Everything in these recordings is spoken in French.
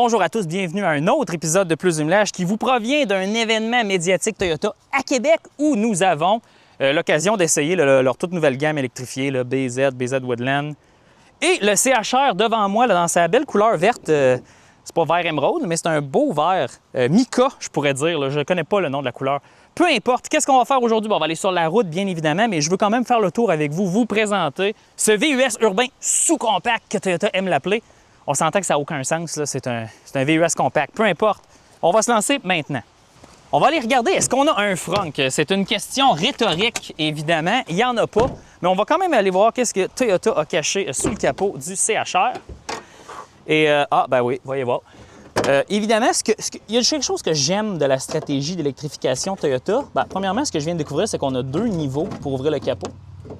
Bonjour à tous, bienvenue à un autre épisode de Plus Jumelage qui vous provient d'un événement médiatique Toyota à Québec où nous avons l'occasion d'essayer leur toute nouvelle gamme électrifiée, le BZ Woodland. Et le CHR devant moi, là, dans sa belle couleur verte, c'est pas vert émeraude, mais c'est un beau vert mica, je pourrais dire. Là, je ne connais pas le nom de la couleur. Peu importe, qu'est-ce qu'on va faire aujourd'hui? Bon, on va aller sur la route, bien évidemment, mais je veux quand même faire le tour avec vous, vous présenter ce VUS urbain sous-compact que Toyota aime l'appeler. On s'entend que ça n'a aucun sens, là. C'est un VUS compact. Peu importe. On va se lancer maintenant. On va aller regarder, est-ce qu'on a un frunk? C'est une question rhétorique, évidemment. Il n'y en a pas. Mais on va quand même aller voir qu'est-ce que Toyota a caché sous le capot du CHR. Et, ben oui, voyez voir. Évidemment, il y a quelque chose que j'aime de la stratégie d'électrification Toyota. Ben, premièrement, ce que je viens de découvrir, c'est qu'on a deux niveaux pour ouvrir le capot.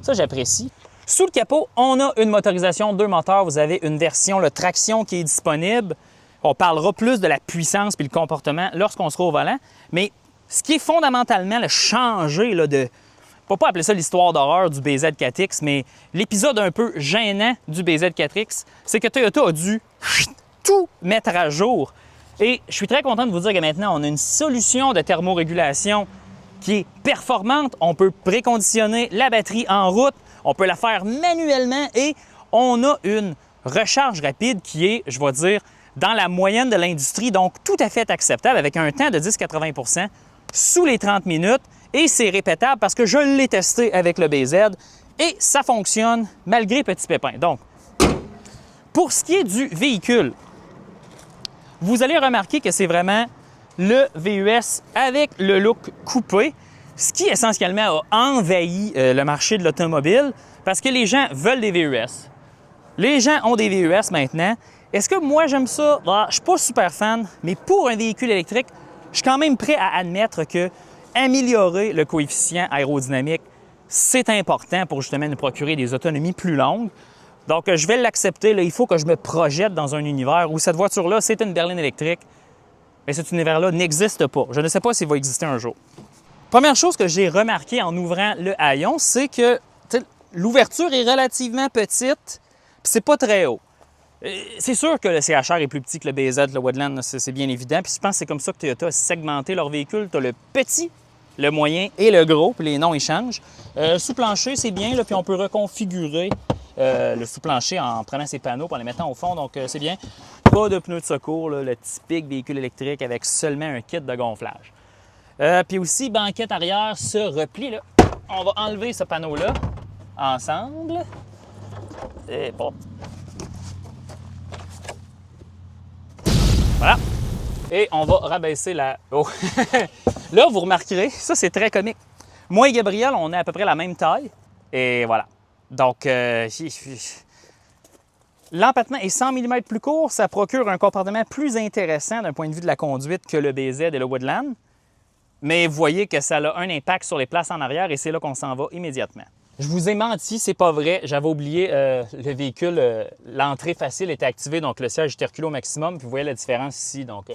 Ça, j'apprécie. Sous le capot, on a une motorisation, deux moteurs. Vous avez une version, le traction qui est disponible. On parlera plus de la puissance et le comportement lorsqu'on sera au volant. Mais ce qui est fondamentalement le changer là, de... On ne peut pas appeler ça l'histoire d'horreur du BZ4X, mais l'épisode un peu gênant du BZ4X, c'est que Toyota a dû tout mettre à jour. Et je suis très content de vous dire que maintenant, on a une solution de thermorégulation qui est performante. On peut préconditionner la batterie en route. On peut la faire manuellement et on a une recharge rapide qui est, je vais dire, dans la moyenne de l'industrie, donc tout à fait acceptable avec un temps de 10-80 % sous les 30 minutes. Et c'est répétable parce que je l'ai testé avec le BZ et ça fonctionne malgré petits pépins. Donc, pour ce qui est du véhicule, vous allez remarquer que c'est vraiment le VUS avec le look coupé, ce qui essentiellement a envahi le marché de l'automobile parce que les gens veulent des VUS. Les gens ont des VUS maintenant. Est-ce que moi j'aime ça? Je ne suis pas super fan, mais pour un véhicule électrique, je suis quand même prêt à admettre que améliorer le coefficient aérodynamique, c'est important pour justement nous procurer des autonomies plus longues. Donc, je vais l'accepter. Il faut que je me projette dans un univers où cette voiture-là, c'est une berline électrique, mais cet univers-là n'existe pas. Je ne sais pas s'il va exister un jour. Première chose que j'ai remarqué en ouvrant le haillon, c'est que l'ouverture est relativement petite, puis c'est pas très haut. C'est sûr que le CHR est plus petit que le BZ, le Woodland, c'est bien évident. Puis je pense que c'est comme ça que Toyota a segmenté leur véhicule. Tu as le petit, le moyen et le gros, puis les noms ils changent. Sous-plancher, c'est bien, là, puis on peut reconfigurer le sous-plancher en prenant ses panneaux et en les mettant au fond, donc c'est bien. Pas de pneus de secours, là, le typique véhicule électrique avec seulement un kit de gonflage. Puis aussi, banquette arrière se replie. Là. On va enlever ce panneau-là ensemble. Et bon. Voilà. Et on va rabaisser la... Oh! Là, vous remarquerez, ça c'est très comique. Moi et Gabriel, on est à peu près la même taille. Et voilà. Donc, l'empattement est 100 mm plus court. Ça procure un comportement plus intéressant d'un point de vue de la conduite que le BZ et le Woodland. Mais vous voyez que ça a un impact sur les places en arrière et c'est là qu'on s'en va immédiatement. Je vous ai menti, c'est pas vrai. J'avais oublié le véhicule, l'entrée facile était activée, donc le siège était reculé au maximum. Puis vous voyez la différence ici. Donc,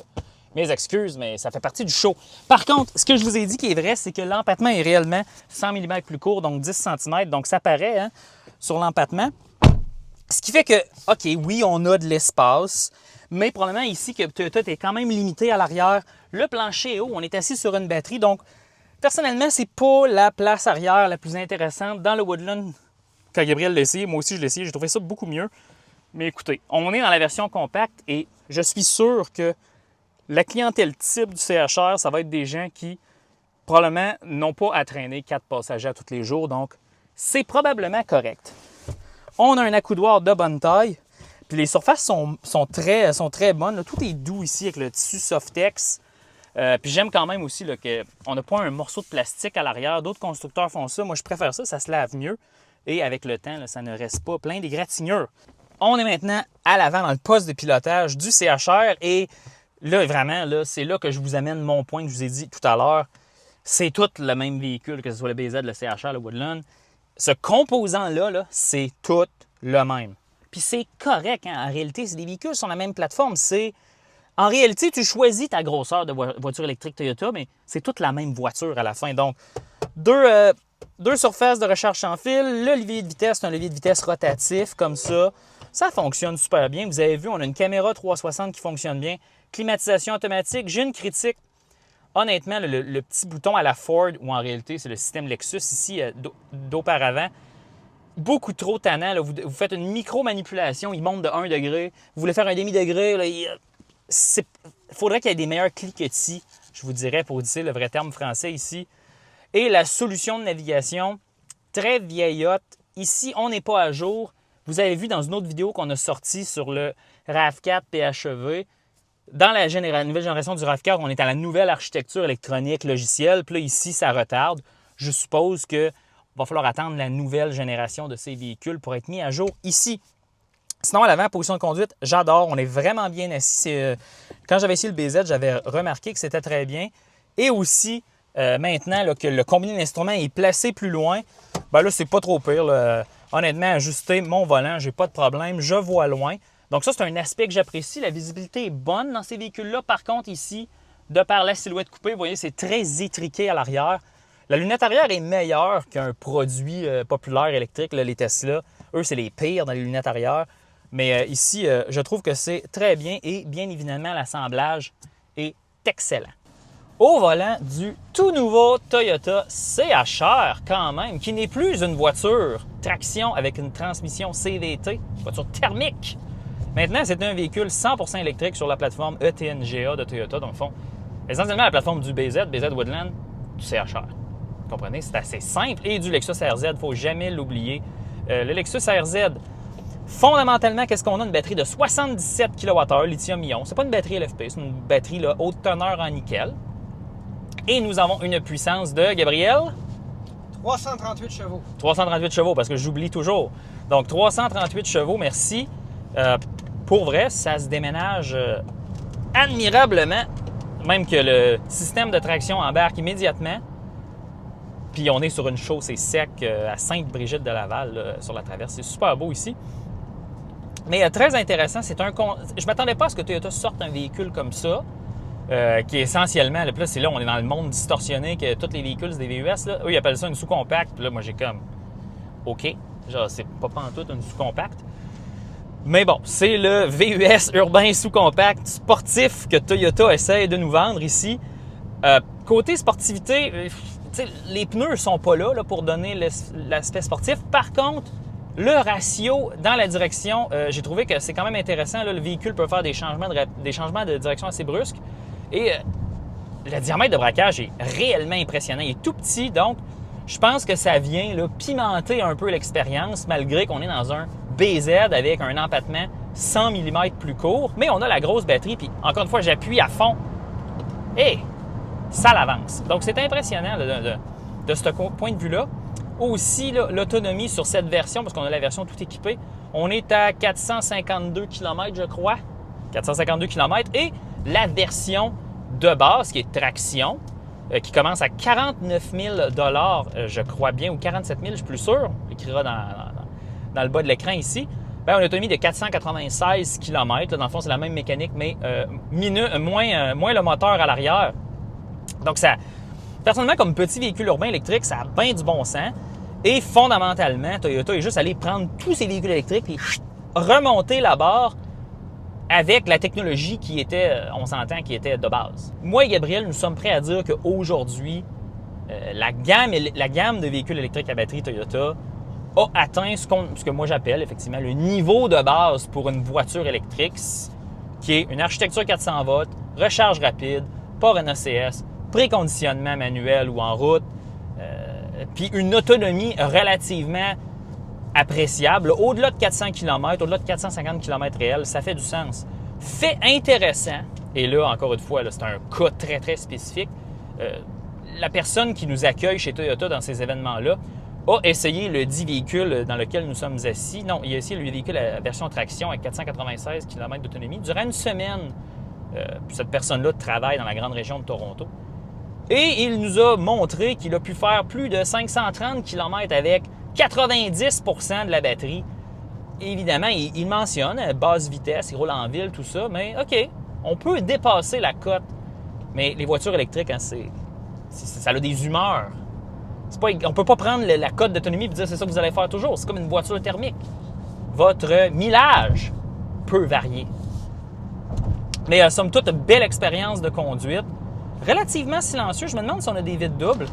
mes excuses, mais ça fait partie du show. Par contre, ce que je vous ai dit qui est vrai, c'est que l'empattement est réellement 100 mm plus court, donc 10 cm. Donc, ça paraît hein, sur l'empattement. Ce qui fait que, OK, oui, on a de l'espace, mais probablement ici que Toyota est quand même limité à l'arrière. Le plancher est haut, on est assis sur une batterie, donc personnellement, c'est pas la place arrière la plus intéressante dans le Woodland. Quand Gabriel l'a essayé, moi aussi je l'ai essayé, j'ai trouvé ça beaucoup mieux. Mais écoutez, on est dans la version compacte et je suis sûr que la clientèle type du CHR, ça va être des gens qui probablement n'ont pas à traîner 4 passagers à tous les jours, donc c'est probablement correct. On a un accoudoir de bonne taille, puis les surfaces sont très bonnes. Là. Tout est doux ici avec le tissu Softex. Puis j'aime quand même aussi qu'on n'a pas un morceau de plastique à l'arrière. D'autres constructeurs font ça. Moi, je préfère ça, ça se lave mieux. Et avec le temps, là, ça ne reste pas plein d'égratignures. On est maintenant à l'avant dans le poste de pilotage du CHR. Et là, vraiment, là, c'est là que je vous amène mon point que je vous ai dit tout à l'heure. C'est tout le même véhicule, que ce soit le BZ, le CHR, le Woodland. Ce composant-là, là, c'est tout le même. Puis c'est correct. Hein? En réalité, c'est des véhicules sur la même plateforme. En réalité, tu choisis ta grosseur de voiture électrique Toyota, mais c'est toute la même voiture à la fin. Donc, deux surfaces de recharge sans fil. Le levier de vitesse, c'est un levier de vitesse rotatif, comme ça. Ça fonctionne super bien. Vous avez vu, on a une caméra 360 qui fonctionne bien. Climatisation automatique. J'ai une critique. Honnêtement, le petit bouton à la Ford, ou en réalité, c'est le système Lexus ici d'auparavant, beaucoup trop tannant. Là. Vous faites une micro-manipulation, il monte de 1 degré. Vous voulez faire un demi-degré, il faudrait qu'il y ait des meilleurs cliquetis, je vous dirais, pour utiliser le vrai terme français ici. Et la solution de navigation, très vieillotte. Ici, on n'est pas à jour. Vous avez vu dans une autre vidéo qu'on a sortie sur le RAV4 PHEV, dans la nouvelle génération du RAV4, on est à la nouvelle architecture électronique logicielle. Puis là, ici, ça retarde. Je suppose qu'il va falloir attendre la nouvelle génération de ces véhicules pour être mis à jour ici. Sinon, à l'avant, position de conduite, j'adore. On est vraiment bien assis. Quand j'avais essayé le BZ, j'avais remarqué que c'était très bien. Et aussi, maintenant là, que le combiné d'instruments est placé plus loin, ben là, c'est pas trop pire. Là. Honnêtement, ajuster mon volant, j'ai pas de problème. Je vois loin. Donc ça, c'est un aspect que j'apprécie. La visibilité est bonne dans ces véhicules-là. Par contre, ici, de par la silhouette coupée, vous voyez, c'est très étriqué à l'arrière. La lunette arrière est meilleure qu'un produit populaire électrique, là, les Tesla. Eux, c'est les pires dans les lunettes arrière. Mais ici, je trouve que c'est très bien et bien évidemment, l'assemblage est excellent. Au volant du tout nouveau Toyota CHR quand même, qui n'est plus une voiture traction avec une transmission CVT, voiture thermique. Maintenant, c'est un véhicule 100% électrique sur la plateforme ETNGA de Toyota, dans le fond. Essentiellement la plateforme du BZ Woodland, du CHR. Vous comprenez? C'est assez simple. Et du Lexus RZ, il ne faut jamais l'oublier. Le Lexus RZ, fondamentalement, qu'est-ce qu'on a? Une batterie de 77 kWh lithium-ion. C'est pas une batterie LFP, c'est une batterie là, haute teneur en nickel. Et nous avons une puissance de, Gabriel? 338 chevaux. 338 chevaux, parce que j'oublie toujours. Donc, 338 chevaux, merci. Pour vrai, ça se déménage admirablement. Même que le système de traction embarque immédiatement. Puis on est sur une chaussée sec à Sainte-Brigitte-de-Laval, là, sur la traverse. C'est super beau ici. Mais très intéressant, je ne m'attendais pas à ce que Toyota sorte un véhicule comme ça, qui est essentiellement, là, c'est là, on est dans le monde distorsionné, que tous les véhicules, c'est des VUS. Là. Eux, ils appellent ça une sous-compacte. Puis là, moi, j'ai comme, OK, genre, c'est pas pantoute une sous-compacte. Mais bon, c'est le VUS urbain sous-compact sportif que Toyota essaie de nous vendre ici. Côté sportivité, les pneus ne sont pas là pour donner l'aspect sportif. Par contre, le ratio dans la direction, j'ai trouvé que c'est quand même intéressant. Là, le véhicule peut faire des changements de direction assez brusques. Et le diamètre de braquage est réellement impressionnant. Il est tout petit, donc je pense que ça vient là, pimenter un peu l'expérience, malgré qu'on est dans un BZ avec un empattement 100 mm plus court. Mais on a la grosse batterie, puis encore une fois, j'appuie à fond. Et ça l'avance. Donc, c'est impressionnant de ce point de vue-là. Aussi, l'autonomie sur cette version, parce qu'on a la version tout équipée, on est à 452 km, je crois. 452 km. Et la version de base, qui est traction, qui commence à 49 000 $, je crois bien, ou 47 000, je suis plus sûr. On l'écrira dans le bas de l'écran ici. Bien, on a une autonomie de 496 km. Là, dans le fond, c'est la même mécanique, mais moins le moteur à l'arrière. Donc, ça, personnellement, comme petit véhicule urbain électrique, ça a bien du bon sens. Et fondamentalement, Toyota est juste allé prendre tous ces véhicules électriques et remonter la barre avec la technologie qui était, on s'entend, qui était de base. Moi et Gabriel, nous sommes prêts à dire qu'aujourd'hui, la gamme de véhicules électriques à batterie Toyota a atteint ce que moi j'appelle effectivement le niveau de base pour une voiture électrique, qui est une architecture 400 volts, recharge rapide, port NACS, préconditionnement manuel ou en route, puis une autonomie relativement appréciable. Au-delà de 400 km, au-delà de 450 km réels, ça fait du sens. Fait intéressant, et là, encore une fois, là, c'est un cas très, très spécifique, la personne qui nous accueille chez Toyota dans ces événements-là a essayé le dit véhicule dans lequel nous sommes assis. Non, il a essayé le véhicule à version traction avec 496 km d'autonomie durant une semaine. Cette personne-là travaille dans la grande région de Toronto. Et il nous a montré qu'il a pu faire plus de 530 km avec 90% de la batterie. Et évidemment, il mentionne basse vitesse, il roule en ville, tout ça, mais OK, on peut dépasser la cote. Mais les voitures électriques, hein, ça a des humeurs. On ne peut pas prendre la cote d'autonomie et dire c'est ça que vous allez faire toujours. C'est comme une voiture thermique. votre millage peut varier. Mais somme toute, belle expérience de conduite. Relativement silencieux. Je me demande si on a des vides doubles.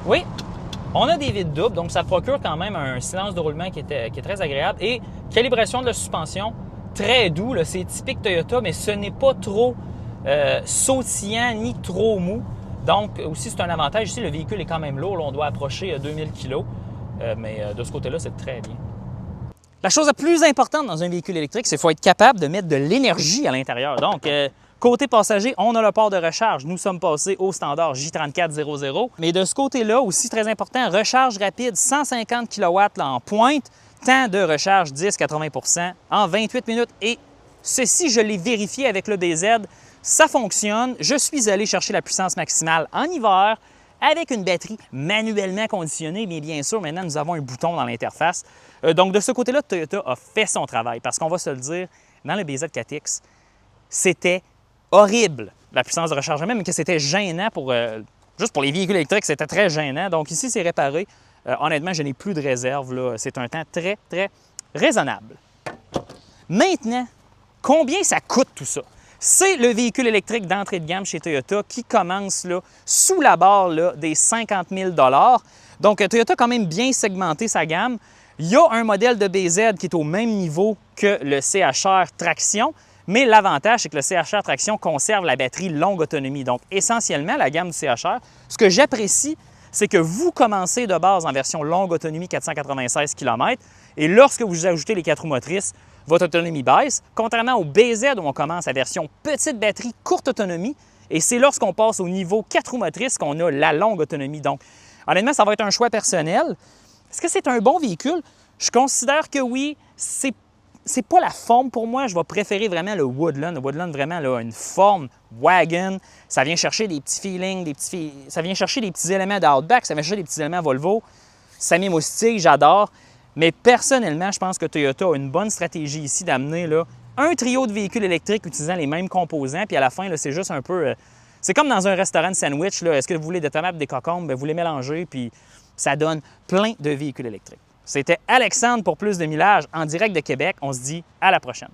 Oui, on a des vides doubles, donc ça procure quand même un silence de roulement qui est très agréable. Et calibration de la suspension, très doux. C'est typique Toyota, mais ce n'est pas trop sautillant ni trop mou. Donc, aussi, c'est un avantage. Ici, le véhicule est quand même lourd. Là, on doit approcher 2000 kg. Mais de ce côté-là, c'est très bien. La chose la plus importante dans un véhicule électrique, c'est qu'il faut être capable de mettre de l'énergie à l'intérieur. Donc, côté passager, on a le port de recharge. Nous sommes passés au standard J3400. Mais de ce côté-là, aussi très important, recharge rapide, 150 kW là, en pointe, temps de recharge 10-80 % en 28 minutes. Et ceci, je l'ai vérifié avec le BZ, ça fonctionne. Je suis allé chercher la puissance maximale en hiver avec une batterie manuellement conditionnée, mais bien sûr, maintenant, nous avons un bouton dans l'interface. Donc, de ce côté-là, Toyota a fait son travail parce qu'on va se le dire, dans le BZ4X, c'était horrible, la puissance de rechargement, mais que c'était gênant pour... juste pour les véhicules électriques, c'était très gênant. Donc, ici, c'est réparé. Honnêtement, je n'ai plus de réserve. C'est un temps très, très raisonnable. Maintenant, combien ça coûte tout ça? C'est le véhicule électrique d'entrée de gamme chez Toyota qui commence là, sous la barre là, des 50 000 $. Donc, Toyota a quand même bien segmenté sa gamme. Il y a un modèle de BZ qui est au même niveau que le CHR Traction, mais l'avantage, c'est que le CHR Traction conserve la batterie longue autonomie. Donc, essentiellement, la gamme du CHR, ce que j'apprécie, c'est que vous commencez de base en version longue autonomie 496 km et lorsque vous ajoutez les 4 roues motrices, votre autonomie baisse, contrairement au BZ où on commence à version petite batterie, courte autonomie, et c'est lorsqu'on passe au niveau 4 roues motrices qu'on a la longue autonomie. Donc, honnêtement, ça va être un choix personnel. Est-ce que c'est un bon véhicule? Je considère que oui. C'est pas la forme pour moi. Je vais préférer vraiment le Woodland. Le Woodland, vraiment, là, une forme wagon. Ça vient chercher des petits feelings, ça vient chercher des petits éléments d'Outback, ça vient chercher des petits éléments Volvo. Ça m'émoustille, j'adore. Mais personnellement, je pense que Toyota a une bonne stratégie ici d'amener là, un trio de véhicules électriques utilisant les mêmes composants. Puis à la fin, là, c'est juste un peu... c'est comme dans un restaurant de sandwich. Est-ce que vous voulez des tomates, des concombres? Bien, vous les mélangez, puis ça donne plein de véhicules électriques. C'était Alexandre pour Plus de Millage en direct de Québec. On se dit à la prochaine.